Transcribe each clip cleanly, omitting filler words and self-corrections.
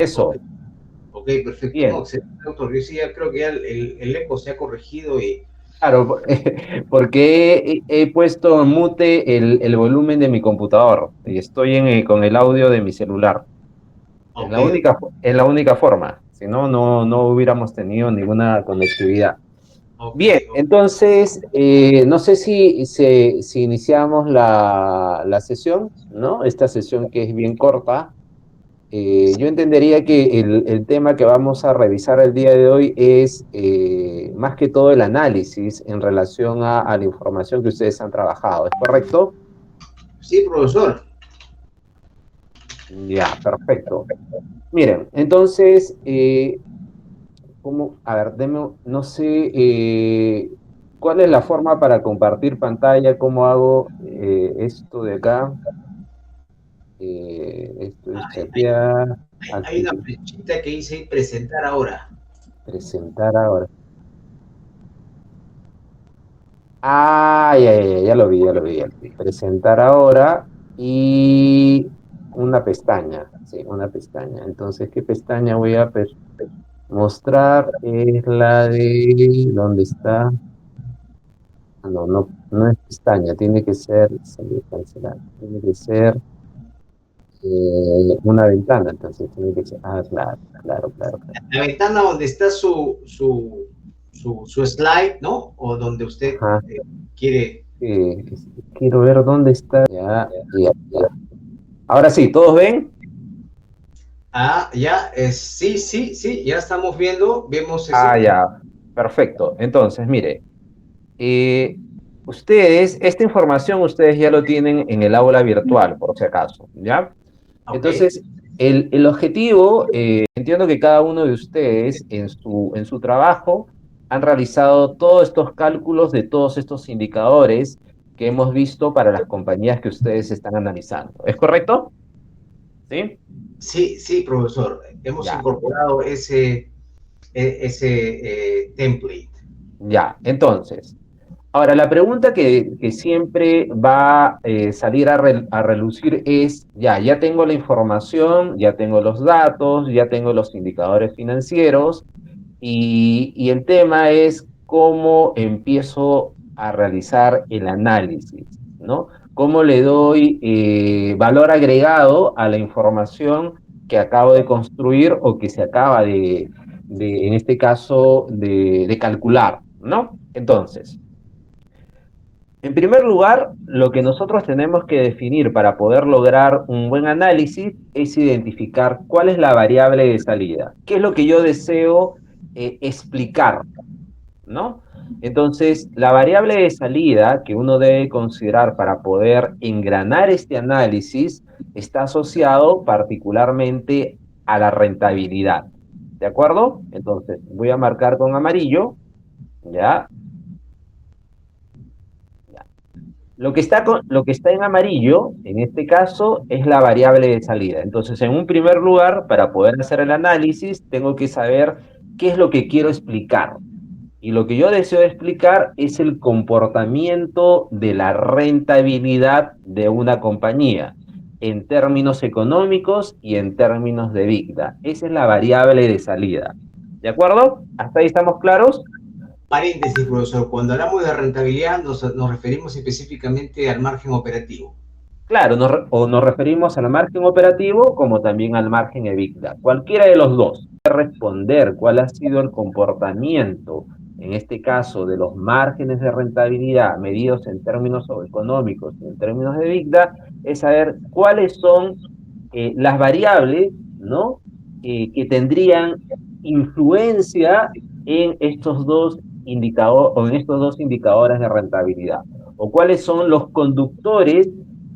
Ok, Eso, ok, perfecto. No, bien. excelente, doctor. Yo sí ya creo que ya el eco se ha corregido y... Claro, porque he puesto en mute el volumen de mi computador y estoy con el audio de mi celular. Ok, Es la única forma, si no, no hubiéramos tenido ninguna conectividad. ok, Bien, ok. entonces, no sé si iniciamos la sesión, ¿no? Esta sesión que es bien corta. Yo entendería que el tema que vamos a revisar el día de hoy es más que todo el análisis en relación a la información que ustedes han trabajado, ¿es correcto? Sí, profesor. Ya, perfecto. Miren, entonces, ¿cómo? A ver, no sé, ¿cuál es la forma para compartir pantalla? ¿Cómo hago esto de acá? Esto es Hay, chatear, hay una actividad, flechita que dice presentar ahora. presentar ahora. Ah, ya lo vi, ya lo vi, ya lo vi. Presentar ahora y una pestaña, sí, una pestaña. Entonces, ¿qué pestaña voy a mostrar? Es la de, ¿dónde está? Ah, no es pestaña, tiene que ser, salir, cancelar, tiene que ser una ventana, entonces tiene que ser, claro, claro, claro, claro. La ventana donde está su slide, ¿no? O donde usted Ajá, quiere... quiero ver dónde está. Ya, ya, ya. Ahora sí, ¿todos ven? Ah, ya, sí, sí, sí, ya estamos viendo, vemos Ah, ese... ya, perfecto. Entonces, mire, eh, esta información ustedes ya lo tienen en el aula virtual, por si acaso, ¿ya? Ok, Entonces, el objetivo, entiendo que cada uno de ustedes en su trabajo han realizado todos estos cálculos de todos estos indicadores que hemos visto para las compañías que ustedes están analizando. ¿Es correcto? ¿Sí? sí, sí, profesor, hemos Ya, incorporado ese template. ya. Entonces, ahora, la pregunta que siempre va a salir a relucir es, ya tengo la información, ya tengo los datos, ya tengo los indicadores financieros y el tema es cómo empiezo a realizar el análisis, ¿no? ¿Cómo le doy valor agregado a la información que acabo de construir o que se acaba en este caso, de calcular, ¿no? Entonces, en primer lugar, lo que nosotros tenemos que definir para poder lograr un buen análisis es identificar cuál es la variable de salida, qué es lo que yo deseo explicar, ¿no? Entonces, la variable de salida que uno debe considerar para poder engranar este análisis está asociado particularmente a la rentabilidad, ¿de acuerdo? Entonces, voy a marcar con amarillo, ¿ya? Lo que está en amarillo, en este caso, es la variable de salida. Entonces, en un primer lugar, para poder hacer el análisis, tengo que saber qué es lo que quiero explicar. Y lo que yo deseo explicar es el comportamiento de la rentabilidad de una compañía en términos económicos y en términos de EBITDA. Esa es la variable de salida. ¿De acuerdo? ¿Hasta ahí estamos claros? Paréntesis, profesor, cuando hablamos de rentabilidad nos referimos específicamente al margen operativo. Claro, o nos referimos al margen operativo como también al margen EBITDA. Cualquiera de los dos. Responder cuál ha sido el comportamiento, en este caso, de los márgenes de rentabilidad medidos en términos económicos y en términos de EBITDA, es saber cuáles son las variables, ¿no? Que tendrían influencia en estos dos indicadores o en estos dos indicadores de rentabilidad, o cuáles son los conductores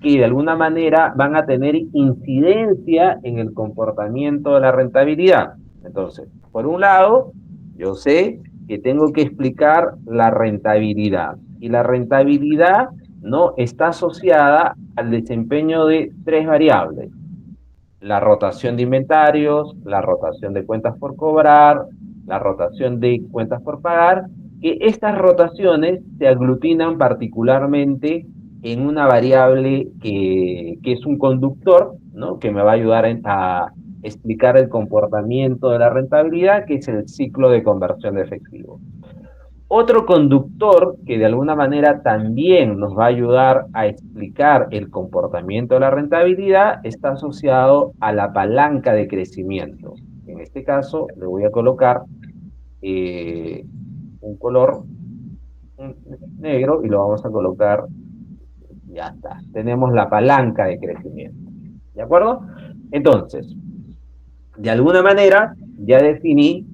que de alguna manera van a tener incidencia en el comportamiento de la rentabilidad. Entonces, por un lado, yo sé que tengo que explicar la rentabilidad y la rentabilidad no está asociada al desempeño de tres variables: la rotación de inventarios, la rotación de cuentas por cobrar, la rotación de cuentas por pagar, que estas rotaciones se aglutinan particularmente en una variable que es un conductor, ¿no? Que me va a ayudar explicar el comportamiento de la rentabilidad, que es el ciclo de conversión de efectivo. Otro conductor que de alguna manera también nos va a ayudar a explicar el comportamiento de la rentabilidad está asociado a la palanca de crecimiento. En este caso le voy a colocar un color negro y lo vamos a colocar, ya está, tenemos la palanca de crecimiento, ¿de acuerdo? Entonces, de alguna manera ya definí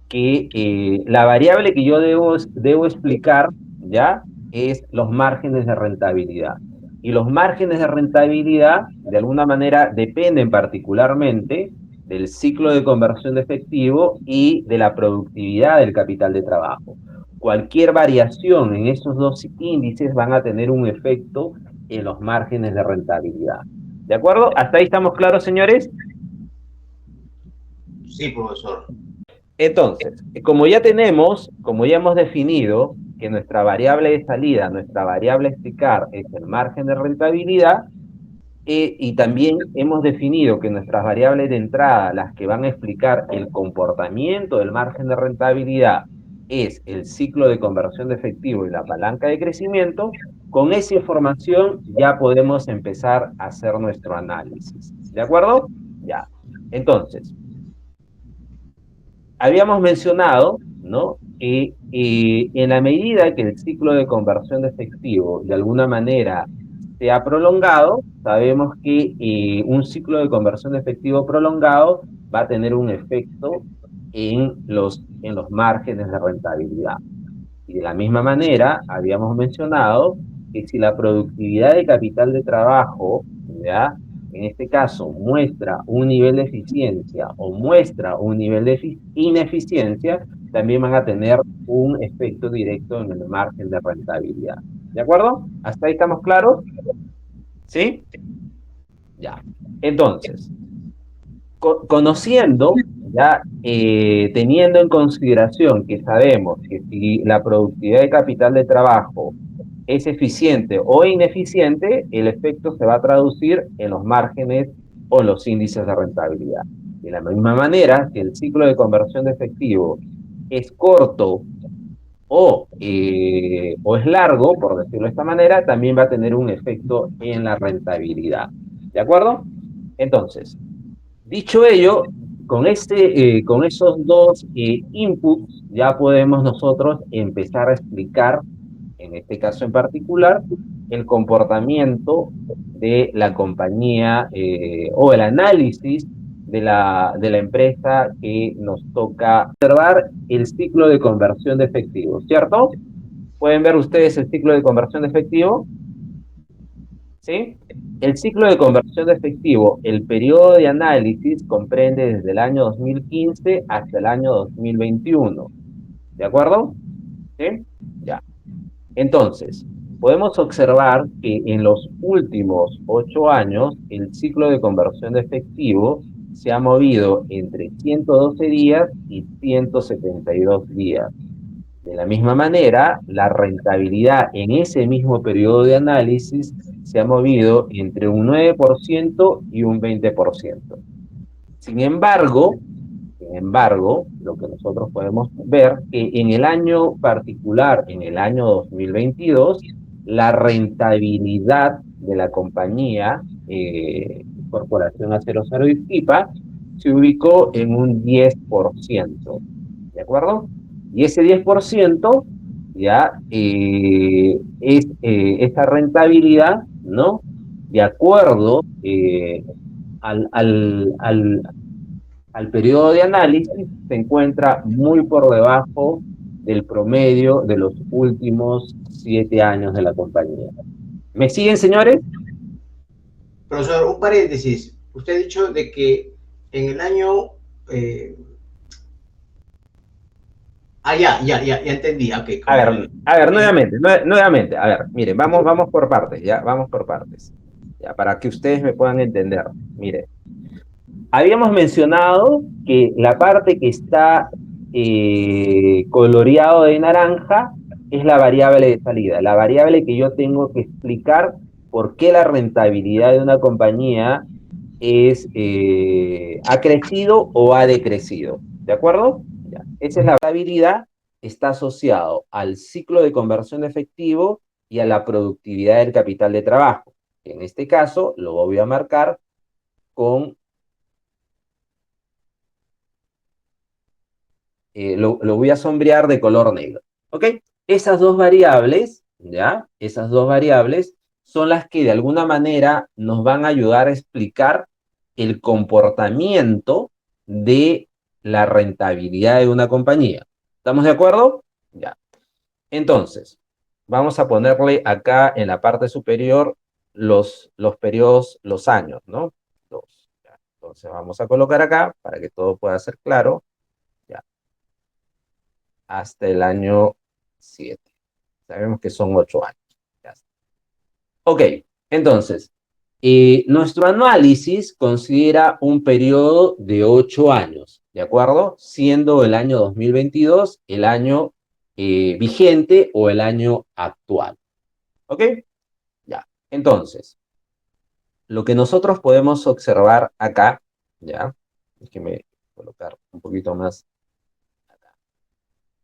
que la variable que yo debo explicar, ¿ya? Es los márgenes de rentabilidad. Y los márgenes de rentabilidad, de alguna manera, dependen particularmente del ciclo de conversión de efectivo y de la productividad del capital de trabajo. Cualquier variación en esos dos índices van a tener un efecto en los márgenes de rentabilidad. ¿De acuerdo? ¿Hasta ahí estamos claros, señores? Sí, profesor. Entonces, como ya hemos definido que nuestra variable de salida, nuestra variable a explicar es el margen de rentabilidad, y también hemos definido que nuestras variables de entrada, las que van a explicar el comportamiento del margen de rentabilidad, es el ciclo de conversión de efectivo y la palanca de crecimiento, con esa información ya podemos empezar a hacer nuestro análisis. ¿De acuerdo? Ya. Entonces, habíamos mencionado, ¿no? Que en la medida que el ciclo de conversión de efectivo de alguna manera se ha prolongado, sabemos que un ciclo de conversión de efectivo prolongado va a tener un efecto en los márgenes de rentabilidad. Y de la misma manera, habíamos mencionado que si la productividad de capital de trabajo, ¿ya? En este caso, muestra un nivel de eficiencia o muestra un nivel de ineficiencia, también van a tener un efecto directo en el margen de rentabilidad. ¿De acuerdo? ¿Hasta ahí estamos claros? ¿Sí? Ya. Entonces, conociendo, ya teniendo en consideración que sabemos que si la productividad de capital de trabajo es eficiente o ineficiente, el efecto se va a traducir en los márgenes o en los índices de rentabilidad. De la misma manera, si el ciclo de conversión de efectivo es corto o es largo, por decirlo de esta manera, también va a tener un efecto en la rentabilidad. ¿De acuerdo? Entonces, dicho ello, con esos dos inputs ya podemos nosotros empezar a explicar, en este caso en particular, el comportamiento de la compañía o el análisis de la empresa que nos toca observar el ciclo de conversión de efectivo, ¿cierto? ¿Pueden ver ustedes el ciclo de conversión de efectivo? ¿Sí? El ciclo de conversión de efectivo, el periodo de análisis comprende desde el año 2015 hasta el año 2021. ¿De acuerdo? ¿Sí? Ya. Entonces, podemos observar que en los últimos 8 años, el ciclo de conversión de efectivo se ha movido entre 112 días y 172 días. De la misma manera, la rentabilidad en ese mismo periodo de análisis se ha movido entre un 9% y un 20%. Sin embargo, lo que nosotros podemos ver que en el año particular, en el año 2022, la rentabilidad de la compañía Corporación Acero Arequipa se ubicó en un 10%. ¿De acuerdo? Y ese 10% ya es esta rentabilidad, ¿no? De acuerdo al periodo de análisis, se encuentra muy por debajo del promedio de los últimos 7 años de la compañía. ¿Me siguen, señores? Profesor, un paréntesis. Usted ha dicho de que en el año... ya entendí. Okay, a ver, nuevamente, a ver, miren, vamos por partes, ya, vamos por partes, ya, para que ustedes me puedan entender. Miren, habíamos mencionado que la parte que está coloreado de naranja es la variable de salida, la variable que yo tengo que explicar por qué la rentabilidad de una compañía ¿ha crecido o ha decrecido? ¿De acuerdo? Ya. Esa es la rentabilidad, está asociado al ciclo de conversión de efectivo y a la productividad del capital de trabajo. En este caso, lo voy a marcar con, lo voy a sombrear de color negro. ¿Ok? Esas dos variables, ¿ya? Esas dos variables son las que de alguna manera nos van a ayudar a explicar el comportamiento de la rentabilidad de una compañía. ¿Estamos de acuerdo? Ya. Entonces, vamos a ponerle acá en la parte superior los periodos, los años, ¿no? Ya. Entonces, vamos a colocar acá para que todo pueda ser claro. Ya. Hasta el año 7. Sabemos que son 8 años. Ya está. Ok, entonces, nuestro análisis considera un periodo de 8 años, ¿de acuerdo? Siendo el año 2022 el año vigente o el año actual. ¿Ok? Ya. Entonces, lo que nosotros podemos observar acá, ¿ya? Déjeme colocar un poquito más.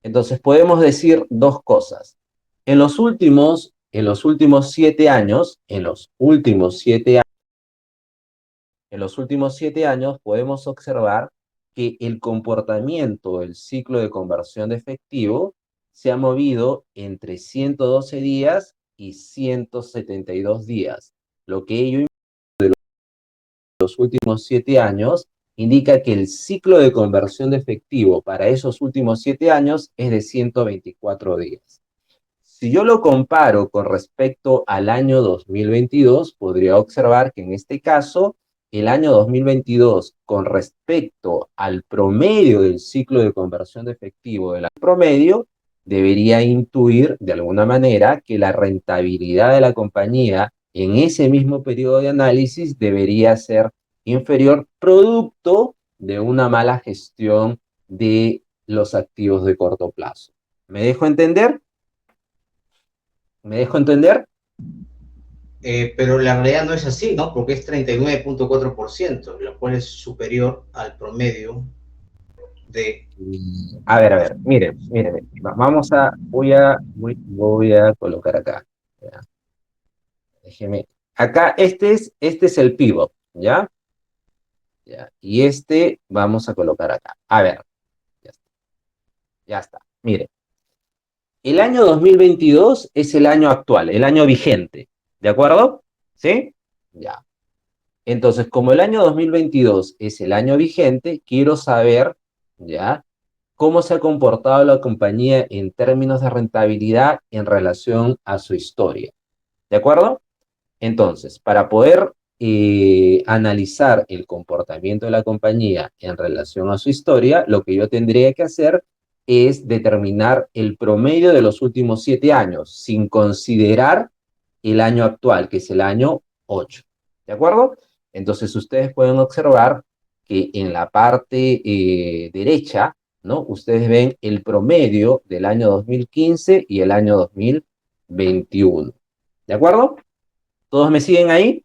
Entonces, podemos decir dos cosas. En los últimos 7 años, podemos observar que el comportamiento del ciclo de conversión de efectivo se ha movido entre 112 días y 172 días, lo que ello los últimos 7 años indica que el ciclo de conversión de efectivo para esos últimos 7 años es de 124 días. Si yo lo comparo con respecto al año 2022, podría observar que en este caso, el año 2022, con respecto al promedio del ciclo de conversión de efectivo del año promedio, debería intuir de alguna manera que la rentabilidad de la compañía en ese mismo periodo de análisis debería ser inferior, producto de una mala gestión de los activos de corto plazo. ¿Me dejo entender? ¿Me dejo entender? Pero la realidad no es así, ¿no? Porque es 39.4%, lo cual es superior al promedio de... A ver, miren, voy a colocar acá, ¿ya? Déjeme, acá este es el pivot, ¿ya? ¿Ya? Y este vamos a colocar acá. A ver, ya está, ya está. Miren, el año 2022 es el año actual, el año vigente, ¿de acuerdo? ¿Sí? Ya. Entonces, como el año 2022 es el año vigente, quiero saber, ¿ya? ¿Cómo se ha comportado la compañía en términos de rentabilidad en relación a su historia? ¿De acuerdo? Entonces, para poder analizar el comportamiento de la compañía en relación a su historia, lo que yo tendría que hacer es determinar el promedio de los últimos 7 años, sin considerar el año actual, que es el año 8. ¿De acuerdo? Entonces, ustedes pueden observar que en la parte derecha, ¿no? Ustedes ven el promedio del año 2015 y el año 2021. ¿De acuerdo? ¿Todos me siguen ahí?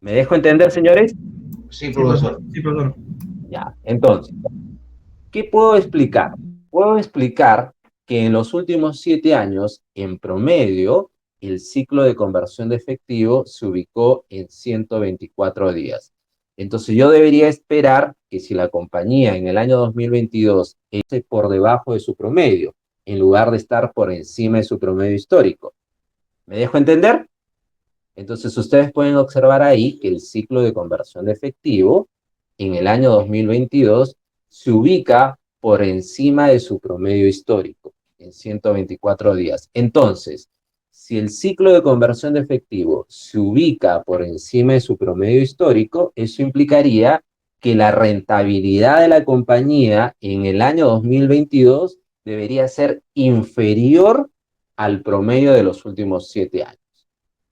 ¿Me dejo entender, señores? Sí, profesor. Sí, profesor. Ya, entonces, ¿qué puedo explicar? Puedo explicar que en los últimos 7 años, en promedio, el ciclo de conversión de efectivo se ubicó en 124 días. Entonces, yo debería esperar que si la compañía en el año 2022 esté por debajo de su promedio, en lugar de estar por encima de su promedio histórico. ¿Me dejo entender? Entonces, ustedes pueden observar ahí que el ciclo de conversión de efectivo en el año 2022 se ubica por encima de su promedio histórico, en 124 días. Entonces, si el ciclo de conversión de efectivo se ubica por encima de su promedio histórico, eso implicaría que la rentabilidad de la compañía en el año 2022 debería ser inferior al promedio de los últimos 7 años.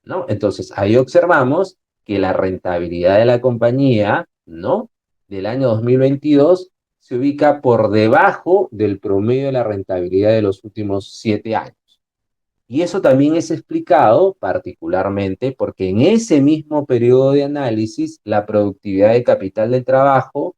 ¿No? Entonces, ahí observamos que la rentabilidad de la compañía, ¿no? Del año 2022 se ubica por debajo del promedio de la rentabilidad de los últimos 7 años. Y eso también es explicado particularmente porque en ese mismo periodo de análisis, la productividad de capital del trabajo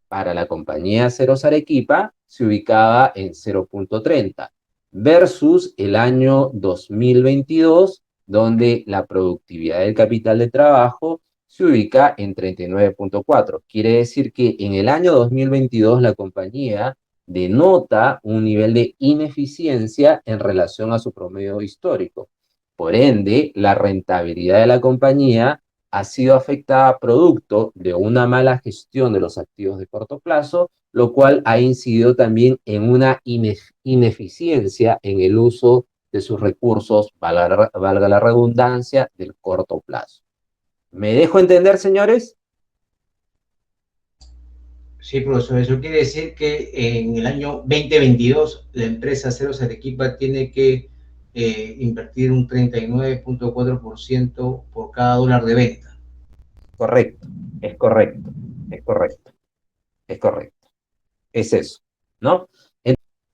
para la compañía Aceros Arequipa se ubicaba en 0,30 versus el año 2022, donde la productividad del capital de trabajo se ubica en 39,4. Quiere decir que en el año 2022 la compañía denota un nivel de ineficiencia en relación a su promedio histórico. Por ende, la rentabilidad de la compañía ha sido afectada producto de una mala gestión de los activos de corto plazo, lo cual ha incidido también en una ineficiencia en el uso de sus recursos, valga la redundancia, del corto plazo. ¿Me dejo entender, señores? Sí, profesor, eso quiere decir que en el año 2022 la empresa Aceros Arequipa tiene que invertir un 39,4% por cada dólar de venta. Correcto, es correcto, es correcto, es correcto. Es eso, ¿no?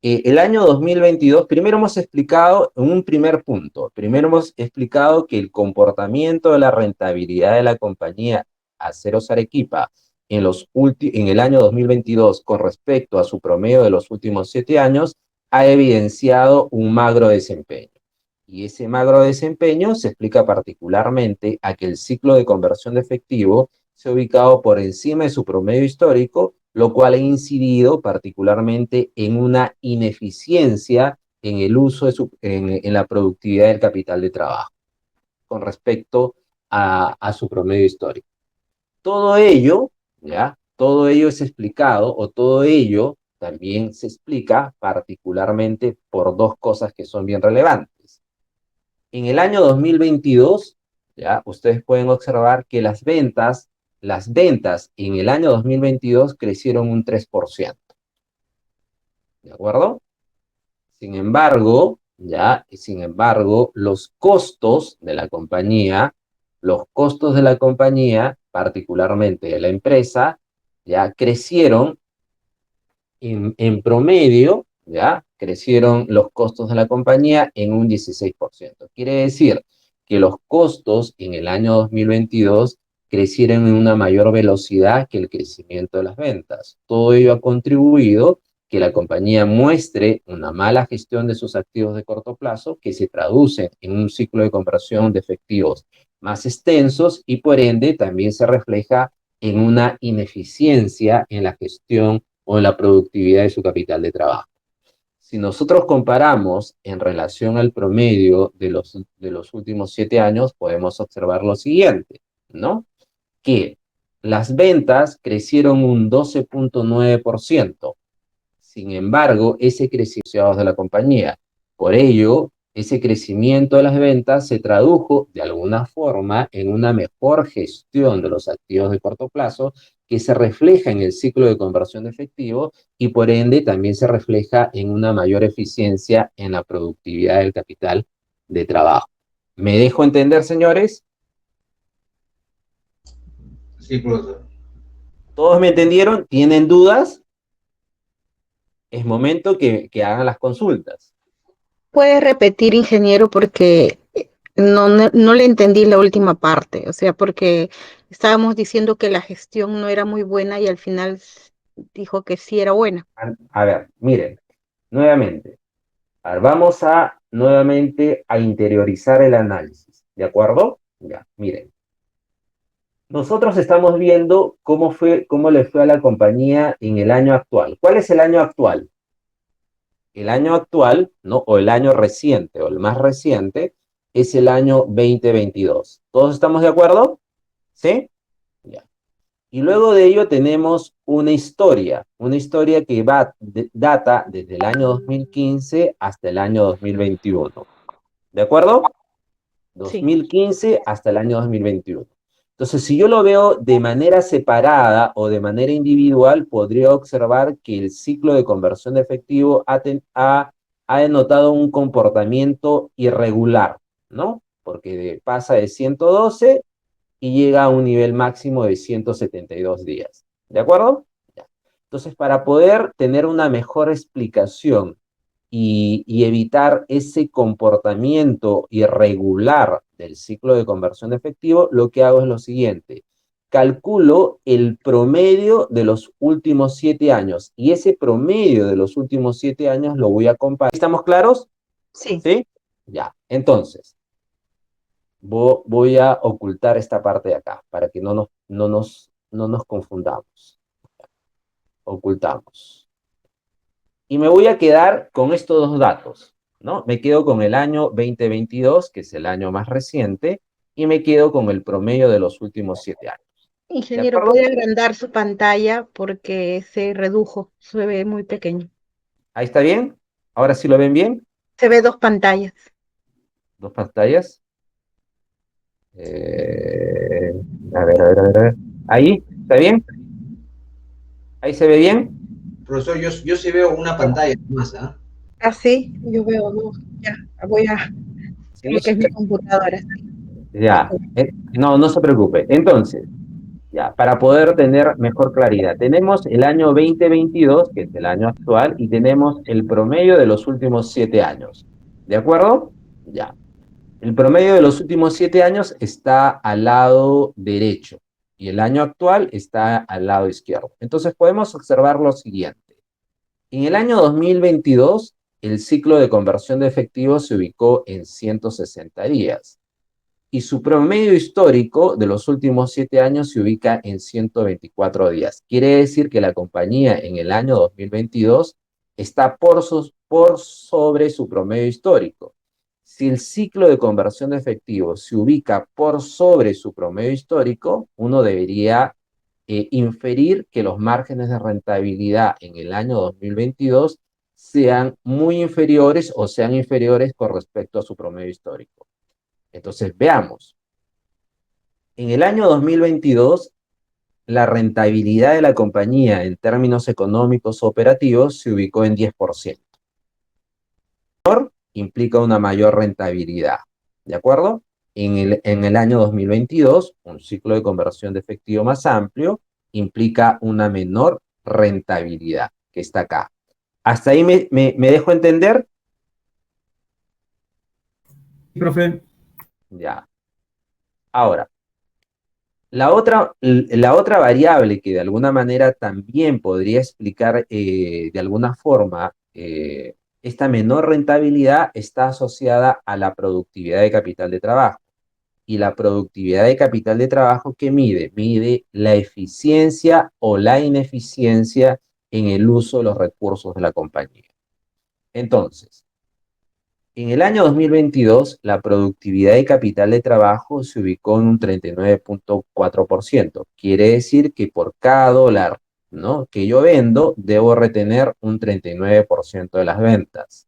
El año 2022, primero hemos explicado en un primer punto, primero hemos explicado que el comportamiento de la rentabilidad de la compañía Aceros Arequipa en el año 2022 con respecto a su promedio de los últimos 7 años ha evidenciado un magro desempeño. Y ese magro desempeño se explica particularmente a que el ciclo de conversión de efectivo se ha ubicado por encima de su promedio histórico, lo cual ha incidido particularmente en una ineficiencia en el uso en la productividad del capital de trabajo con respecto a su promedio histórico. Todo ello, ¿ya? Todo ello es explicado, o todo ello también se explica particularmente por dos cosas que son bien relevantes. En el año 2022, ¿ya? Ustedes pueden observar que las ventas en el año 2022 crecieron un 3%. ¿De acuerdo? Sin embargo, ¿ya? Sin embargo, los costos de la compañía, particularmente de la empresa, ya crecieron en promedio, ¿ya? Crecieron los costos de la compañía en un 16%. Quiere decir que los costos en el año 2022 crecieron en una mayor velocidad que el crecimiento de las ventas. Todo ello ha contribuido que la compañía muestre una mala gestión de sus activos de corto plazo, que se traduce en un ciclo de conversión de efectivos más extensos y por ende también se refleja en una ineficiencia en la gestión o en la productividad de su capital de trabajo. Si nosotros comparamos en relación al promedio de los últimos 7 años, podemos observar lo siguiente, ¿no? Que las ventas crecieron un 12,9%. Sin embargo, ese crecimiento de la compañía. Por ello, ese crecimiento de las ventas se tradujo de alguna forma en una mejor gestión de los activos de corto plazo que se refleja en el ciclo de conversión de efectivo y por ende también se refleja en una mayor eficiencia en la productividad del capital de trabajo. ¿Me dejo entender, señores? Sí, profesor. ¿Todos me entendieron? ¿Tienen dudas? Es momento que hagan las consultas. Puede repetir, ingeniero, porque no le entendí la última parte, o sea, porque estábamos diciendo que la gestión no era muy buena y al final dijo que sí era buena. A ver, miren, nuevamente. A ver, vamos a nuevamente a interiorizar el análisis, ¿de acuerdo? Ya, miren. Nosotros estamos viendo cómo le fue a la compañía en el año actual. ¿Cuál es el año actual? El año actual, ¿no? O el año reciente, o el más reciente, es el año 2022. ¿Todos estamos de acuerdo? ¿Sí? Ya. Y luego de ello tenemos una historia que data desde el año 2015 hasta el año 2021. ¿De acuerdo? Sí. 2015 hasta el año 2021. Entonces, si yo lo veo de manera separada o de manera individual, podría observar que el ciclo de conversión de efectivo ha denotado un comportamiento irregular, ¿no? Porque pasa de 112 y llega a un nivel máximo de 172 días. ¿De acuerdo? Ya. Entonces, para poder tener una mejor explicación y evitar ese comportamiento irregular del ciclo de conversión de efectivo, lo que hago es lo siguiente. Calculo el promedio de los últimos 7 años y ese promedio de los últimos 7 años lo voy a comparar. ¿Estamos claros? Sí. ¿Sí? Ya. Entonces, voy a ocultar esta parte de acá para que no nos confundamos. Ocultamos. Y me voy a quedar con estos dos datos, ¿no? Me quedo con el año 2022, que es el año más reciente, y me quedo con el promedio de los últimos 7 años. ¿De Ingeniero, acuerdo? ¿puede agrandar su pantalla porque se redujo? Se ve muy pequeño. ¿Ahí está bien? ¿Ahora sí lo ven bien? Se ve dos pantallas. Dos pantallas. A ver, a ver, a ver, a ver. ¿Ahí? ¿Está bien? ¿Ahí se ve bien? Profesor, yo sí veo una pantalla más, ¿ah? Ah, sí, yo veo dos. Ya, voy a, Sí. porque es mi computadora. Ya. No, no se preocupe. Entonces, ya, para poder tener mejor claridad, tenemos el año 2022, que es el año actual, y tenemos el promedio de los últimos 7 años. ¿De acuerdo? Ya. El promedio de los últimos 7 años está al lado derecho y el año actual está al lado izquierdo. Entonces podemos observar lo siguiente. En el año 2022, el ciclo de conversión de efectivo se ubicó en 160 días y su promedio histórico de los últimos 7 años se ubica en 124 días. Quiere decir que la compañía en el año 2022 está por sobre su promedio histórico. Si el ciclo de conversión de efectivo se ubica por sobre su promedio histórico, uno debería inferir que los márgenes de rentabilidad en el año 2022 sean muy inferiores o sean inferiores con respecto a su promedio histórico. Entonces, veamos. En el año 2022, la rentabilidad de la compañía en términos económicos operativos se ubicó en 10%. Implica una mayor rentabilidad, ¿de acuerdo? En el año 2022, un ciclo de conversión de efectivo más amplio implica una menor rentabilidad, que está acá. ¿Hasta ahí me dejo entender? Profe. Ya. Ahora, la otra variable que de alguna manera también podría explicar de alguna forma esta menor rentabilidad está asociada a la productividad de capital de trabajo. Y la productividad de capital de trabajo, ¿qué mide? Mide la eficiencia o la ineficiencia en el uso de los recursos de la compañía. Entonces, en el año 2022, la productividad de capital de trabajo se ubicó en un 39.4%. Quiere decir que por cada dólar, ¿no?, que yo vendo, debo retener un 39% de las ventas.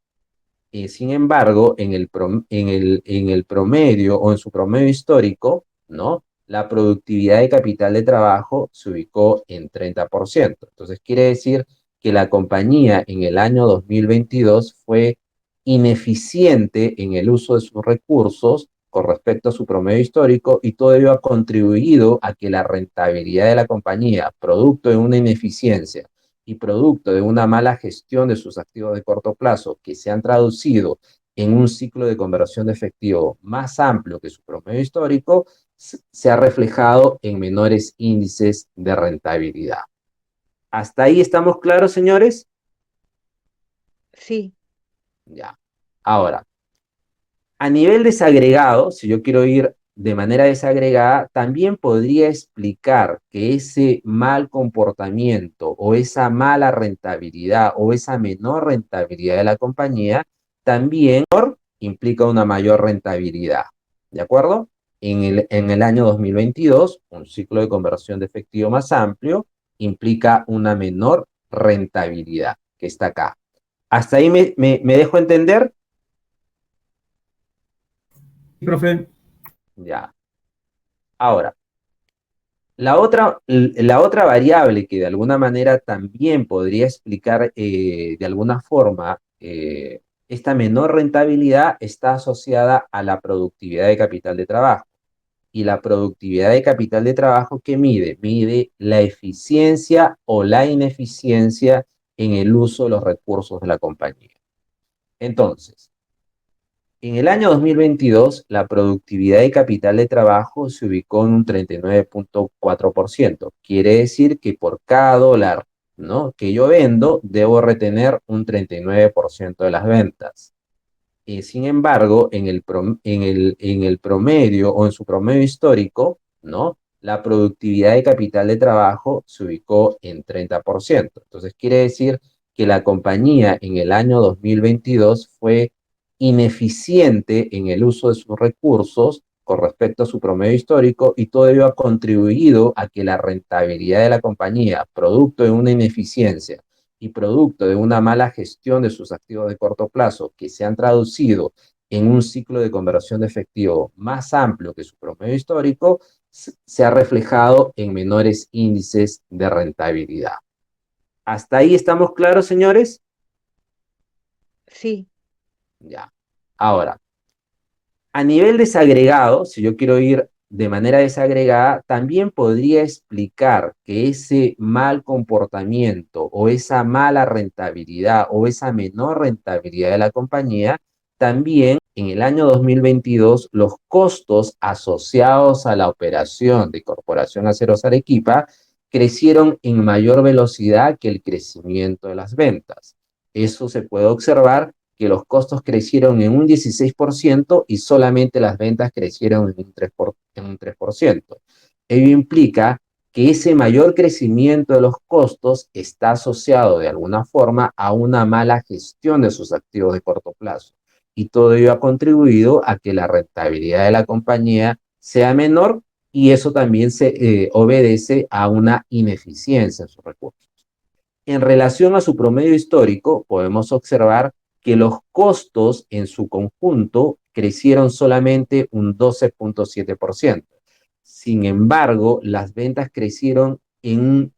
Sin embargo, en el promedio o en su promedio histórico, ¿no?, la productividad de capital de trabajo se ubicó en 30%. Entonces, quiere decir que la compañía en el año 2022 fue ineficiente en el uso de sus recursos con respecto a su promedio histórico y todo ello ha contribuido a que la rentabilidad de la compañía, producto de una ineficiencia y producto de una mala gestión de sus activos de corto plazo que se han traducido en un ciclo de conversión de efectivo más amplio que su promedio histórico, se ha reflejado en menores índices de rentabilidad. ¿Hasta ahí estamos claros, señores? Sí. Ya. Ahora, a nivel desagregado, si yo quiero ir de manera desagregada, también podría explicar que ese mal comportamiento o esa mala rentabilidad o esa menor rentabilidad de la compañía también implica una mayor rentabilidad. ¿De acuerdo? En el año 2022, un ciclo de conversión de efectivo más amplio implica una menor rentabilidad, que está acá. ¿Hasta ahí me dejo entender? Profe. Ya. Ahora, la otra variable que de alguna manera también podría explicar de alguna forma esta menor rentabilidad está asociada a la productividad de capital de trabajo. Y la productividad de capital de trabajo, ¿qué mide? Mide la eficiencia o la ineficiencia en el uso de los recursos de la compañía. Entonces, en el año 2022, la productividad de capital de trabajo se ubicó en un 39.4%. Quiere decir que por cada dólar, ¿no?, que yo vendo, debo retener un 39% de las ventas. Sin embargo, en el promedio o en su promedio histórico, ¿no?, la productividad de capital de trabajo se ubicó en 30%. Entonces, quiere decir que la compañía en el año 2022 fue ineficiente en el uso de sus recursos con respecto a su promedio histórico, y todo ello ha contribuido a que la rentabilidad de la compañía, producto de una ineficiencia y producto de una mala gestión de sus activos de corto plazo, que se han traducido en un ciclo de conversión de efectivo más amplio que su promedio histórico, se ha reflejado en menores índices de rentabilidad. ¿Hasta ahí estamos claros, señores? Sí, Ya. Ahora, a nivel desagregado, si yo quiero ir de manera desagregada, también podría explicar que ese mal comportamiento o esa mala rentabilidad o esa menor rentabilidad de la compañía, también en el año 2022 los costos asociados a la operación de Corporación Aceros Arequipa crecieron en mayor velocidad que el crecimiento de las ventas. Eso se puede observar que los costos crecieron en un 16% y solamente las ventas crecieron en un 3%. Ello implica que ese mayor crecimiento de los costos está asociado de alguna forma a una mala gestión de sus activos de corto plazo. Y todo ello ha contribuido a que la rentabilidad de la compañía sea menor, y eso también se obedece a una ineficiencia en sus recursos. En relación a su promedio histórico, podemos observar que los costos en su conjunto crecieron solamente un 12.7%. Sin embargo, las ventas crecieron en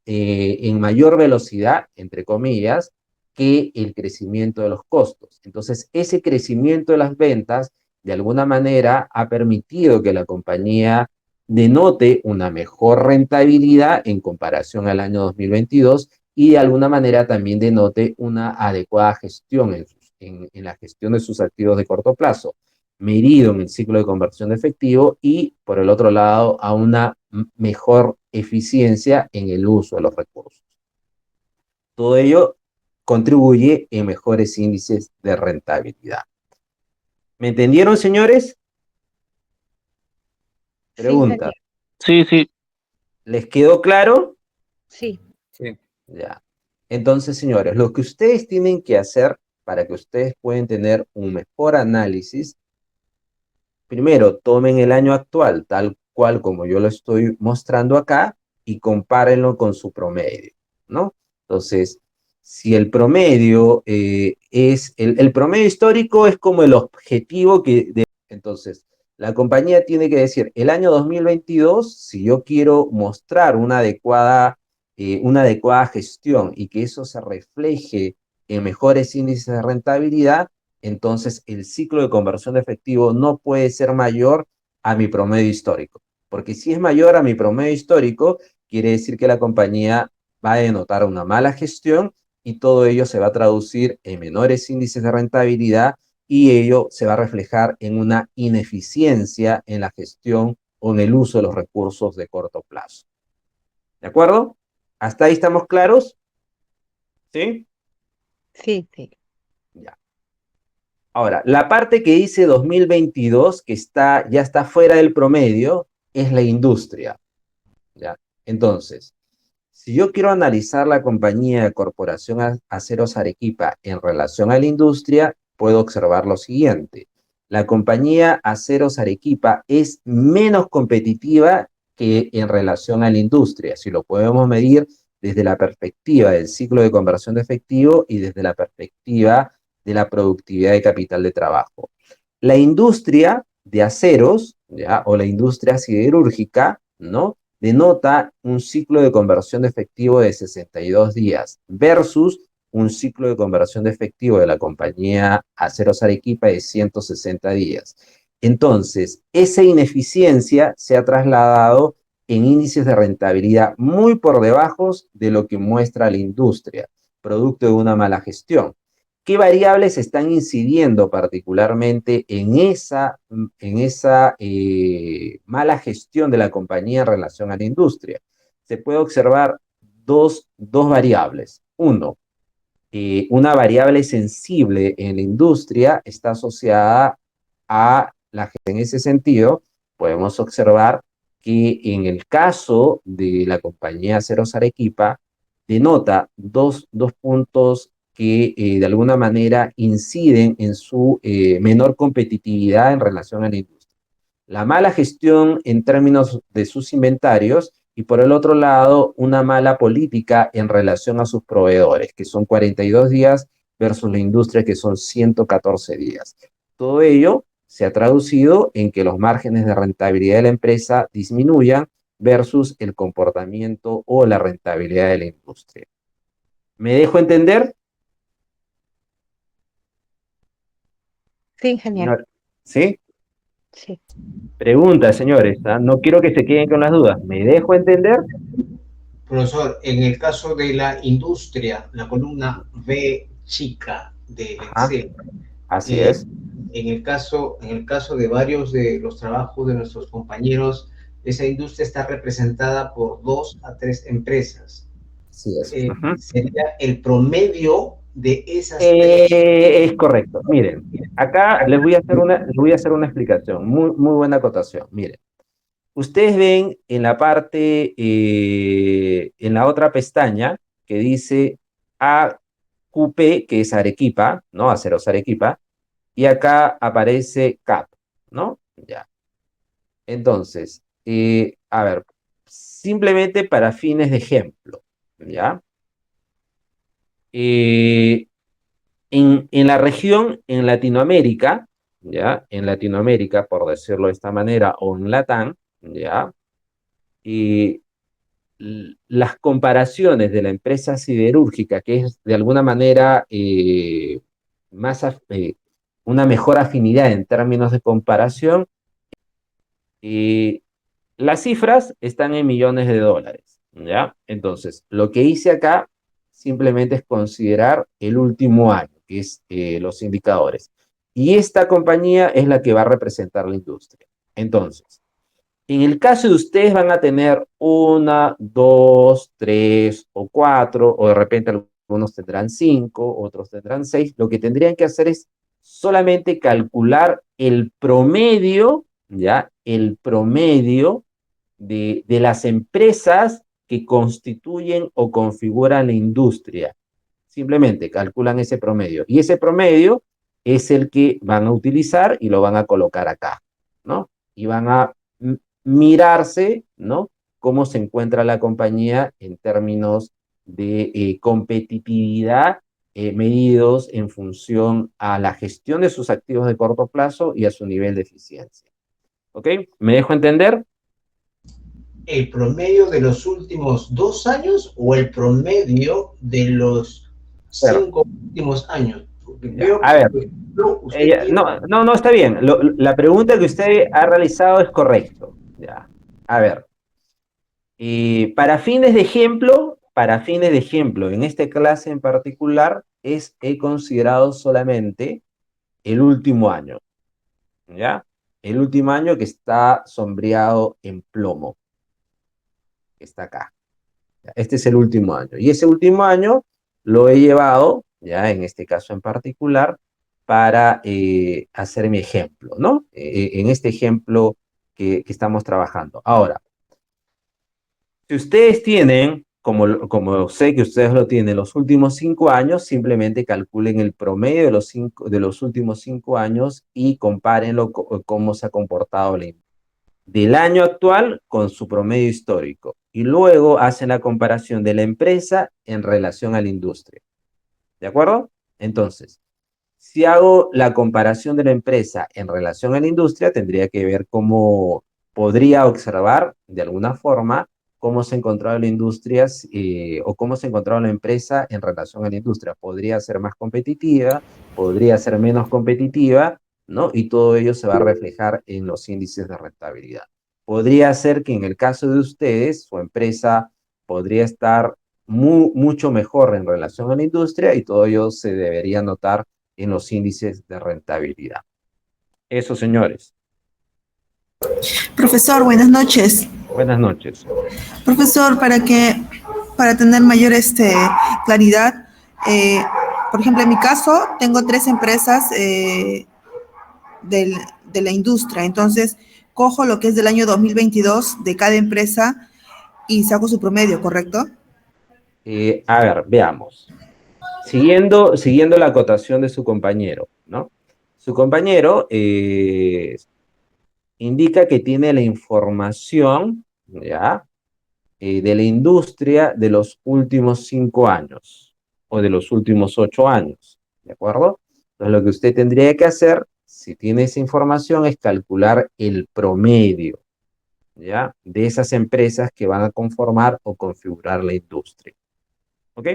mayor velocidad, entre comillas, que el crecimiento de los costos. Entonces, ese crecimiento de las ventas, de alguna manera, ha permitido que la compañía denote una mejor rentabilidad en comparación al año 2022, y de alguna manera también denote una adecuada gestión en la gestión de sus activos de corto plazo, medido en el ciclo de conversión de efectivo, y por el otro lado a una mejor eficiencia en el uso de los recursos. Todo ello contribuye en mejores índices de rentabilidad. ¿Me entendieron, señores? sí, Pregunta. Sí, sí. ¿Les quedó claro? sí. Sí. Ya. Entonces, señores, lo que ustedes tienen que hacer para que ustedes puedan tener un mejor análisis, primero, tomen el año actual, tal cual como yo lo estoy mostrando acá, y compárenlo con su promedio, ¿no? Entonces, si el promedio el promedio histórico es como el objetivo entonces, la compañía tiene que decir, el año 2022, si yo quiero mostrar una adecuada gestión y que eso se refleje en mejores índices de rentabilidad, entonces el ciclo de conversión de efectivo no puede ser mayor a mi promedio histórico. Porque si es mayor a mi promedio histórico, quiere decir que la compañía va a denotar una mala gestión, y todo ello se va a traducir en menores índices de rentabilidad, y ello se va a reflejar en una ineficiencia en la gestión o en el uso de los recursos de corto plazo. ¿De acuerdo? ¿Hasta ahí estamos claros? ¿Sí? Sí, sí. Ya. Ahora, la parte que dice 2022, que ya está fuera del promedio, es la industria. ¿Ya? Entonces, si yo quiero analizar la compañía de Corporación Aceros Arequipa en relación a la industria, puedo observar lo siguiente. La compañía Aceros Arequipa es menos competitiva que en relación a la industria, si lo podemos medir desde la perspectiva del ciclo de conversión de efectivo y desde la perspectiva de la productividad de capital de trabajo. La industria de aceros, ¿ya?, o la industria siderúrgica, ¿no?, denota un ciclo de conversión de efectivo de 62 días versus un ciclo de conversión de efectivo de la compañía Aceros Arequipa de 160 días. Entonces, esa ineficiencia se ha trasladado en índices de rentabilidad muy por debajo de lo que muestra la industria, producto de una mala gestión. ¿Qué variables están incidiendo particularmente en esa mala gestión de la compañía en relación a la industria? Se puede observar dos variables. Uno, una variable sensible en la industria está asociada a en ese sentido, podemos observar que en el caso de la compañía Aceros Arequipa, denota dos puntos que de alguna manera inciden en su menor competitividad en relación a la industria. La mala gestión en términos de sus inventarios y por el otro lado, una mala política en relación a sus proveedores, que son 42 días versus la industria que son 114 días. Todo ello se ha traducido en que los márgenes de rentabilidad de la empresa disminuyan versus el comportamiento o la rentabilidad de la industria. ¿Me dejo entender? Sí, ingeniero. ¿Sí? Sí. Pregunta, señores, ¿ah? No quiero que se queden con las dudas. ¿Me dejo entender? Profesor, en el caso de la industria, la columna B chica del Ajá, Excel, así eh, es. en el caso de varios de los trabajos de nuestros compañeros, esa industria está representada por 2 a 3 empresas. Así es. Ujú. Sería el promedio de esas 3. Es correcto. Miren, acá les voy a hacer una explicación. Muy buena acotación. Miren, ustedes ven en la parte, en la otra pestaña que dice AQP, que es Arequipa, ¿no? Aceros Arequipa, y acá aparece CAP, ¿no? Ya. Entonces, a ver, simplemente para fines de ejemplo, ¿ya? Eh, en la región, en Latinoamérica, ¿ya? En Latinoamérica, por decirlo de esta manera, o en Latam, ¿ya? Y las comparaciones de la empresa siderúrgica, que es de alguna manera más, una mejor afinidad en términos de comparación, eh, las cifras están en millones de dólares, ¿ya? Entonces, lo que hice acá simplemente es considerar el último año, que es los indicadores. Y esta compañía es la que va a representar la industria. Entonces, en el caso de ustedes van a tener una, dos, tres o cuatro, o de repente algunos tendrán cinco, otros tendrán seis. Lo que tendrían que hacer es solamente calcular el promedio, ¿ya? El promedio de las empresas que constituyen o configuran la industria. Simplemente calculan ese promedio. Y ese promedio es el que van a utilizar y lo van a colocar acá, ¿no? Y van a mirarse, ¿no? Cómo se encuentra la compañía en términos de competitividad, medidos en función a la gestión de sus activos de corto plazo y a su nivel de eficiencia. ¿Ok? ¿Me dejo entender? ¿El promedio de los últimos 2 años o el promedio de los Pero, 5 últimos años? Porque ya, veo a que, ver, por ejemplo, usted tiene... no, está bien. La pregunta que usted ha realizado es correcto. Ya. A ver, para fines de ejemplo, en esta clase en particular, he considerado solamente el último año, ¿ya? El último año que está sombreado en plomo, que está acá. Este es el último año. Y ese último año lo he llevado, ya en este caso en particular, para hacer mi ejemplo, ¿no? En este ejemplo que estamos trabajando. Ahora, si ustedes tienen, como sé que ustedes lo tienen, los últimos 5 años, simplemente calculen el promedio de los últimos 5 años y compárenlo cómo se ha comportado del año actual con su promedio histórico. Y luego hacen la comparación de la empresa en relación a la industria. ¿De acuerdo? Entonces, si hago la comparación de la empresa en relación a la industria, tendría que ver cómo podría observar de alguna forma cómo se encontraba la industria o cómo se encontraba la empresa en relación a la industria. Podría ser más competitiva, podría ser menos competitiva, ¿no? Y todo ello se va a reflejar en los índices de rentabilidad. Podría ser que en el caso de ustedes, su empresa podría estar mucho mejor en relación a la industria y todo ello se debería notar en los índices de rentabilidad. Eso, señores. Profesor, buenas noches. Buenas noches. Profesor, para tener mayor claridad, por ejemplo, en mi caso, tengo 3 empresas de la industria. Entonces, cojo lo que es del año 2022 de cada empresa y saco su promedio, ¿correcto? A ver, veamos. Siguiendo la acotación de su compañero, ¿no? Su compañero indica que tiene la información, ¿ya? De la industria de los últimos 5 años o de los últimos 8 años, ¿de acuerdo? Entonces, lo que usted tendría que hacer, si tiene esa información, es calcular el promedio, ¿ya? De esas empresas que van a conformar o configurar la industria, ¿ok?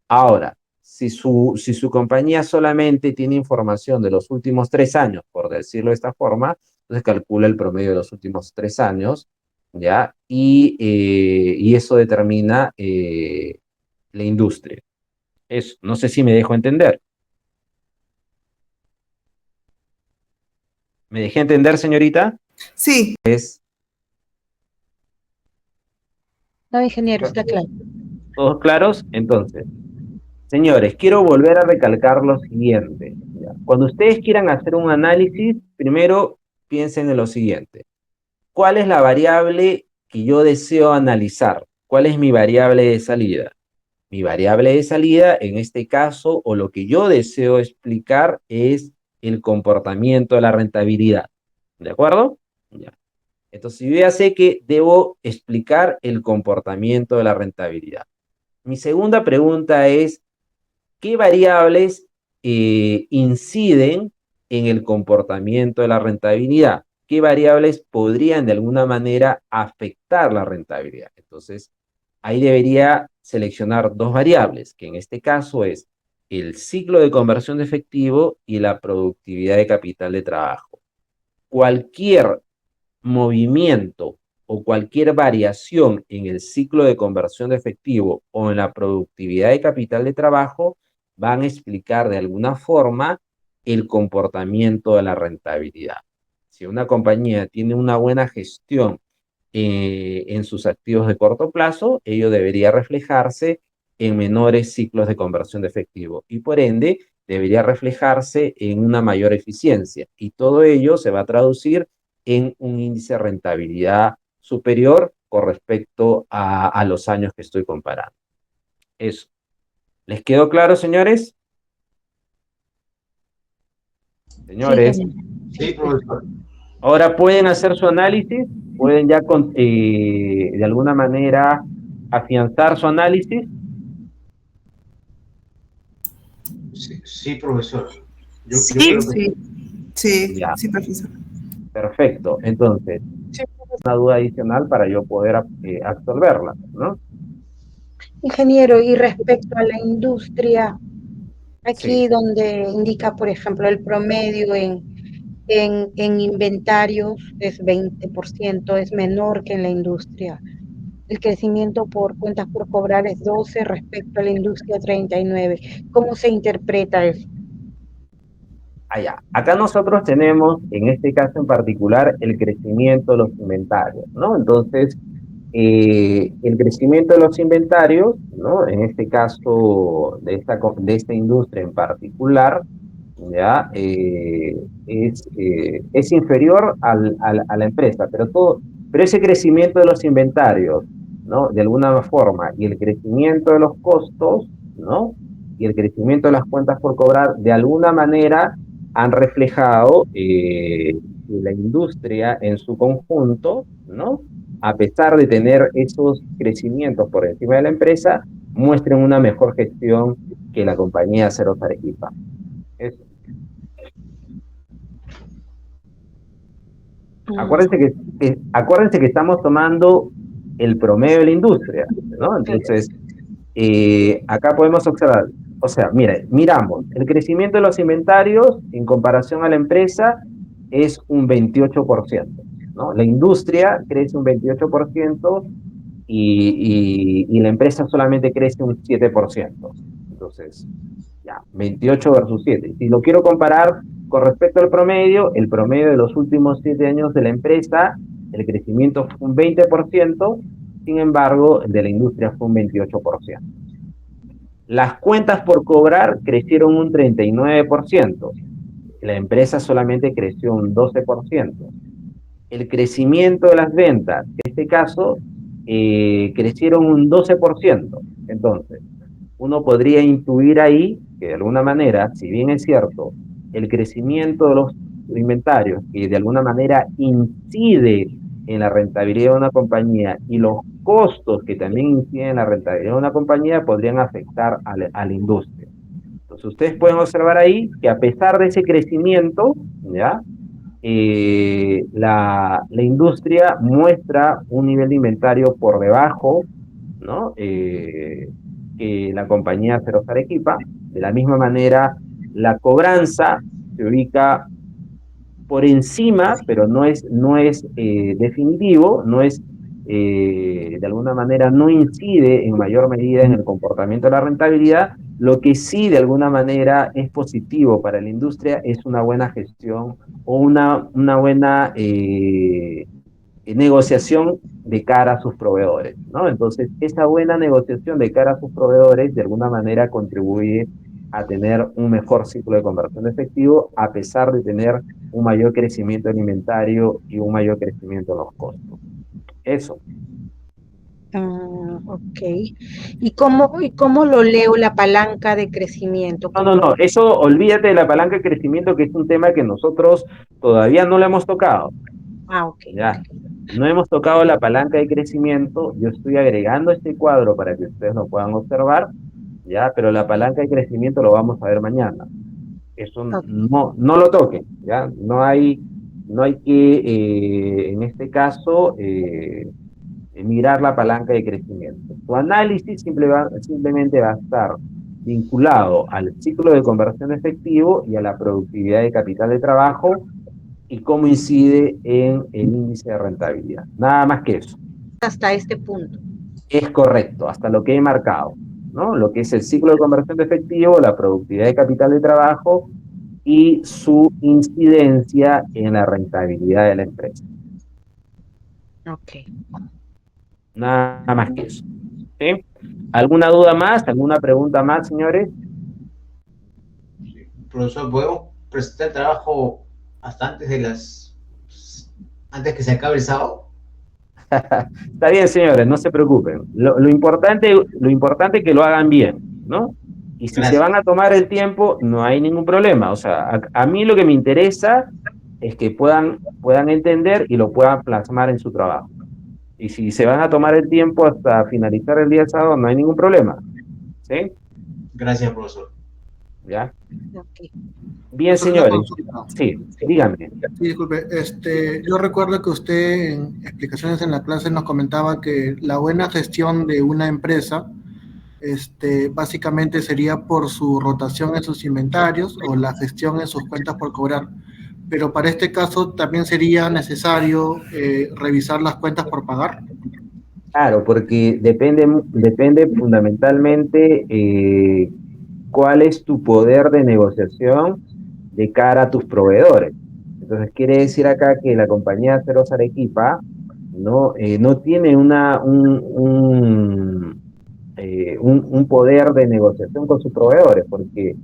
Ahora, si su compañía solamente tiene información de los últimos 3 años, por decirlo de esta forma, entonces calcula el promedio de los últimos 3 años, ¿ya? Y eso determina la industria. Eso, no sé si me dejo entender. ¿Me dejé entender, señorita? Sí. No, ingeniero, está claro. ¿Todos claros? Entonces, señores, quiero volver a recalcar lo siguiente, ¿ya? Cuando ustedes quieran hacer un análisis, primero piensen en lo siguiente. ¿Cuál es la variable que yo deseo analizar? ¿Cuál es mi variable de salida? Mi variable de salida, en este caso, o lo que yo deseo explicar, es el comportamiento de la rentabilidad. ¿De acuerdo? Ya. Entonces, yo ya sé que debo explicar el comportamiento de la rentabilidad. Mi segunda pregunta es, ¿qué variables inciden en el comportamiento de la rentabilidad? ¿Qué variables podrían de alguna manera afectar la rentabilidad? Entonces, ahí debería seleccionar 2 variables, que en este caso es el ciclo de conversión de efectivo y la productividad de capital de trabajo. Cualquier movimiento o cualquier variación en el ciclo de conversión de efectivo o en la productividad de capital de trabajo van a explicar de alguna forma el comportamiento de la rentabilidad. Si una compañía tiene una buena gestión en sus activos de corto plazo, ello debería reflejarse en menores ciclos de conversión de efectivo y por ende debería reflejarse en una mayor eficiencia y todo ello se va a traducir en un índice de rentabilidad superior con respecto a los años que estoy comparando. Eso. ¿Les quedó claro, señores? Señores. Sí, profesor. Ahora pueden hacer su análisis, pueden ya de alguna manera afianzar su análisis. Sí, profesor. Yo Sí, creo que sí. Sí, Ya. sí, profesor. Perfecto. Entonces, una duda adicional para yo poder absolverla, ¿no? Ingeniero, y respecto a la industria, Sí. aquí donde indica, por ejemplo, el promedio en inventarios es 20%, es menor que en la industria. El crecimiento por cuentas por cobrar es 12 respecto a la industria 39. ¿Cómo se interpreta eso? Allá. Acá nosotros tenemos, en este caso en particular, el crecimiento de los inventarios, ¿no? Entonces, el crecimiento de los inventarios, ¿no? En este caso de esta industria en particular, ¿ya? Es inferior a la empresa, pero ese crecimiento de los inventarios, ¿no? De alguna forma, y el crecimiento de los costos, ¿no? Y el crecimiento de las cuentas por cobrar, de alguna manera han reflejado que la industria en su conjunto, ¿no? A pesar de tener esos crecimientos por encima de la empresa, muestren una mejor gestión que la compañía Aceros Arequipa. Eso. Acuérdense que estamos tomando el promedio de la industria, ¿no? Entonces, acá podemos observar, o sea, miramos, el crecimiento de los inventarios en comparación a la empresa es un 28%, ¿no? La industria crece un 28% y la empresa solamente crece un 7%. Entonces, ya, 28 versus 7. Si lo quiero comparar con respecto al promedio, el promedio de los últimos 7 años de la empresa, el crecimiento fue un 20%, sin embargo, el de la industria fue un 28%. Las cuentas por cobrar crecieron un 39%. La empresa solamente creció un 12%. El crecimiento de las ventas, en este caso, crecieron un 12%. Entonces, uno podría intuir ahí que de alguna manera, si bien es cierto, el crecimiento de los inventarios, que de alguna manera incide en la rentabilidad de una compañía, y los costos que también inciden en la rentabilidad de una compañía, podrían afectar a la industria. Entonces, ustedes pueden observar ahí que a pesar de ese crecimiento, ¿ya? La industria muestra un nivel de inventario por debajo, ¿no? Que la compañía Aceros Arequipa. De la misma manera, la cobranza se ubica por encima, pero no es definitivo, no es, de alguna manera, no incide en mayor medida en el comportamiento de la rentabilidad. Lo que sí, de alguna manera, es positivo para la industria es una buena gestión o una buena negociación de cara a sus proveedores, ¿no? Entonces, esa buena negociación de cara a sus proveedores, de alguna manera, contribuye a tener un mejor ciclo de conversión de efectivo, a pesar de tener un mayor crecimiento alimentario y un mayor crecimiento en los costos. Eso. Ok. ¿Y cómo lo leo la palanca de crecimiento? No, eso olvídate de la palanca de crecimiento, que es un tema que nosotros todavía no le hemos tocado. Ok. Ya, no hemos tocado la palanca de crecimiento. Yo estoy agregando este cuadro para que ustedes lo puedan observar, ya, pero la palanca de crecimiento lo vamos a ver mañana. Eso no lo toquen, ya, no hay que, en este caso, mirar la palanca de crecimiento. Tu análisis simplemente va a estar vinculado al ciclo de conversión de efectivo y a la productividad de capital de trabajo y cómo incide en el índice de rentabilidad. Nada más que eso. Hasta este punto. Es correcto, hasta lo que he marcado, ¿no? Lo que es el ciclo de conversión de efectivo, la productividad de capital de trabajo y su incidencia en la rentabilidad de la empresa. Ok. Nada más que eso. ¿Sí? ¿Alguna duda más? ¿Alguna pregunta más, señores? Profesor, ¿podemos presentar el trabajo hasta antes que se acabe el sábado? Está bien, señores, no se preocupen. Lo importante es que lo hagan bien, ¿no? Y si Gracias. se van a tomar el tiempo, no hay ningún problema. O sea, a mí lo que me interesa es que puedan entender y lo puedan plasmar en su trabajo. Y si se van a tomar el tiempo hasta finalizar el día sábado, no hay ningún problema. ¿Sí? Gracias, profesor. ¿Ya? Ok. Bien, Profesor, señores. una consulta. Sí, díganme. Sí, disculpe. Yo recuerdo que usted en explicaciones en la clase nos comentaba que la buena gestión de una empresa, básicamente sería por su rotación en sus inventarios o la gestión en sus cuentas por cobrar. Pero para este caso también sería necesario revisar las cuentas por pagar. Claro, porque depende fundamentalmente cuál es tu poder de negociación de cara a tus proveedores. Entonces, quiere decir acá que la compañía Aceros Arequipa no tiene un poder de negociación con sus proveedores, porque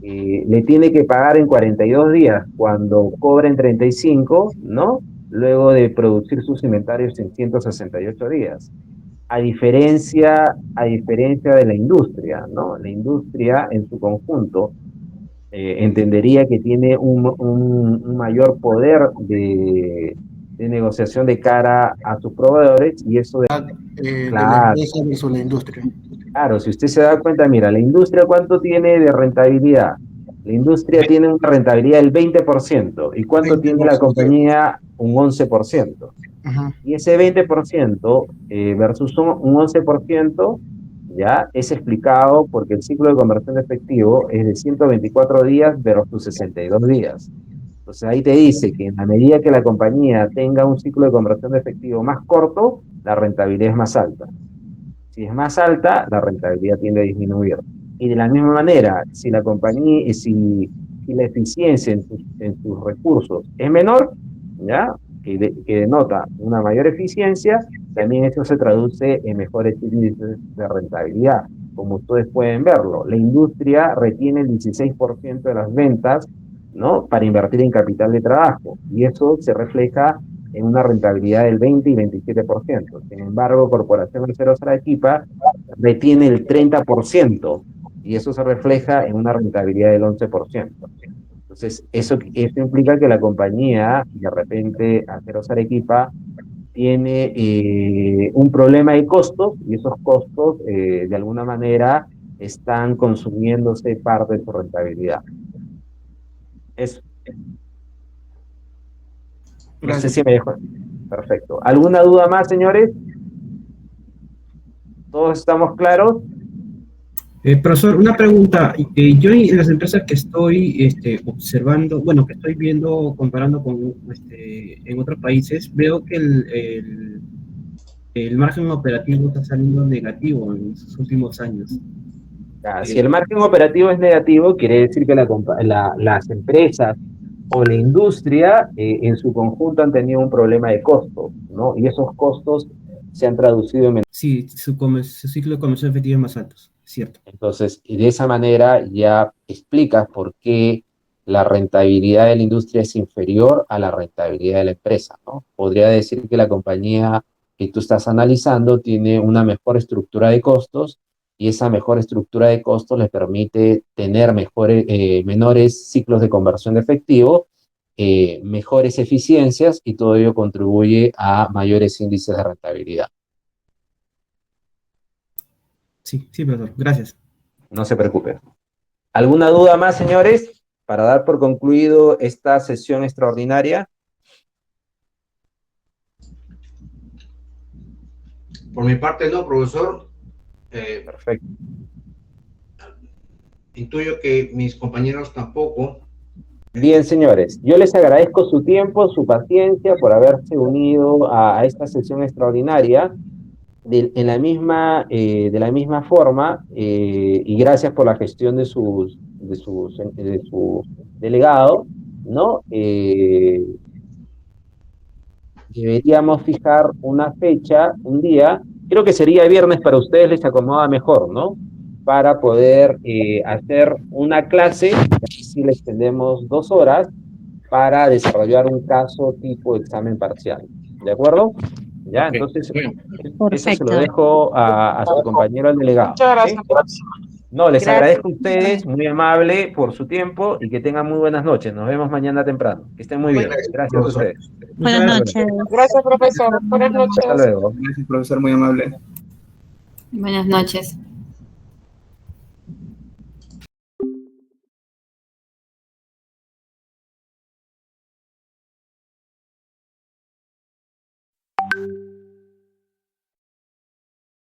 le tiene que pagar en 42 días cuando cobra en 35, ¿no? Luego de producir sus inventarios en 168 días. A diferencia de la industria, ¿no? La industria en su conjunto entendería que tiene un mayor poder de negociación de cara a sus proveedores, y eso De la claro, empresa versus la industria. claro, si usted se da cuenta, mira, la industria ¿cuánto tiene de rentabilidad? La industria tiene una rentabilidad del 20%. ¿Y cuánto tiene la 20%. compañía? Un 11%. Ajá. Y ese 20% versus un 11%, ya es explicado porque el ciclo de conversión de efectivo es de 124 días versus 62 días. Entonces ahí te dice que en la medida que la compañía tenga un ciclo de conversión de efectivo más corto, la rentabilidad es más alta. Si es más alta, la rentabilidad tiende a disminuir. Y de la misma manera, si la compañía, si la eficiencia en sus recursos es menor, ¿ya? Que denota una mayor eficiencia, también eso se traduce en mejores índices de rentabilidad. Como ustedes pueden verlo, la industria retiene el 16% de las ventas, ¿no? Para invertir en capital de trabajo. Y eso se refleja en una rentabilidad del 20 y 27%. Sin embargo, Corporación Aceros Arequipa retiene el 30% y eso se refleja en una rentabilidad del 11%. Entonces, eso implica que la compañía, de repente, Aceros Arequipa, tiene un problema de costos y esos costos, de alguna manera, están consumiéndose parte de su rentabilidad. Eso. No sé si me dejo. Perfecto. ¿Alguna duda más, señores? ¿Todos estamos claros? Profesor, una pregunta. Yo en las empresas que estoy observando, bueno, que estoy viendo, comparando con en otros países, veo que el margen operativo está saliendo negativo en sus últimos años. Si el margen operativo es negativo, quiere decir que las empresas o la industria en su conjunto han tenido un problema de costos, ¿no? Y esos costos se han traducido en... Sí, su ciclo comercial efectivo es más alto, cierto. Entonces, y de esa manera ya explicas por qué la rentabilidad de la industria es inferior a la rentabilidad de la empresa, ¿no? Podría decir que la compañía que tú estás analizando tiene una mejor estructura de costos y esa mejor estructura de costos les permite tener menores ciclos de conversión de efectivo, mejores eficiencias y todo ello contribuye a mayores índices de rentabilidad. Sí, profesor. Gracias. No se preocupen. ¿Alguna duda más, señores, para dar por concluido esta sesión extraordinaria? Por mi parte no, profesor. Perfecto. Intuyo que mis compañeros tampoco. Bien, señores, yo les agradezco su tiempo, su paciencia por haberse unido a esta sesión extraordinaria. De la misma forma, y gracias por la gestión de su delegado, ¿no? Deberíamos fijar una fecha, un día, creo que sería viernes para ustedes, les acomoda mejor, ¿no? Para poder hacer una clase, y si le extendemos 2 horas, para desarrollar un caso tipo examen parcial. ¿De acuerdo? Ya, entonces, eso se lo dejo a su compañero el delegado. Muchas ¿Sí? gracias. No, les Gracias. agradezco a ustedes, muy amable por su tiempo y que tengan muy buenas noches. Nos vemos mañana temprano. Que estén muy bien. Gracias a ustedes. Muchas gracias. Gracias, profesor. Buenas noches. Hasta luego. Gracias, profesor, muy amable. Buenas noches.